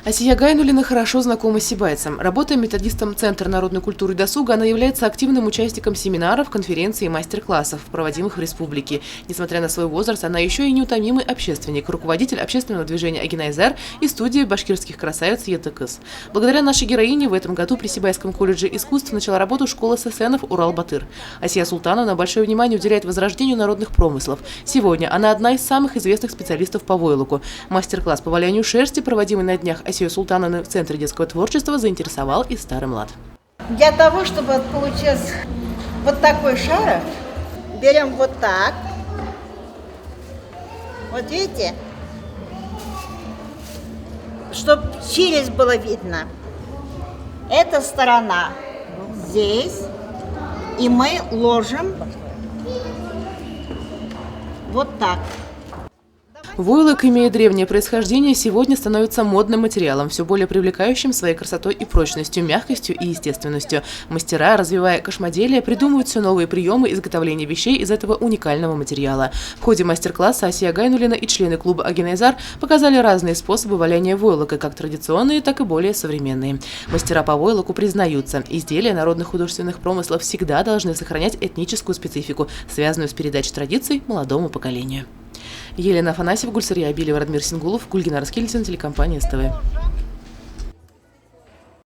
Асия Гайнуллина хорошо знакома с сибайцем. Работая методистом Центра народной культуры и досуга, она является активным участником семинаров, конференций и мастер-классов, проводимых в республике. Несмотря на свой возраст, она еще и неутомимый общественник, руководитель общественного движения Агинайзар и студии башкирских красавиц ЕТКС. Благодаря нашей героине в этом году при Сибайском колледже искусств начала работу школа ССНов «Урал-Батыр». Асия Султановна большое внимание уделяет возрождению народных промыслов. Сегодня она одна из самых известных специалистов по войлоку. Мастер-класс по валянию шерсти, проводимый на днях Асию Султановны в Центре детского творчества, заинтересовал и старый млад. Для того, чтобы получился вот такой шарик, берем вот так. Вот видите? Чтобы через было видно. Эта сторона здесь. И мы ложим вот так. Войлок, имея древнее происхождение, сегодня становится модным материалом, все более привлекающим своей красотой и прочностью, мягкостью и естественностью. Мастера, развивая кошмоделие, придумывают все новые приемы изготовления вещей из этого уникального материала. В ходе мастер-класса Асия Гайнуллина и члены клуба Агинайзар показали разные способы валяния войлока, как традиционные, так и более современные. Мастера по войлоку признаются, изделия народных художественных промыслов всегда должны сохранять этническую специфику, связанную с передачей традиций молодому поколению. Елена Афанасьева, Гульсария Абилева, Радмир Сингулов, Гульгина Раскильцин, телекомпания СТВ.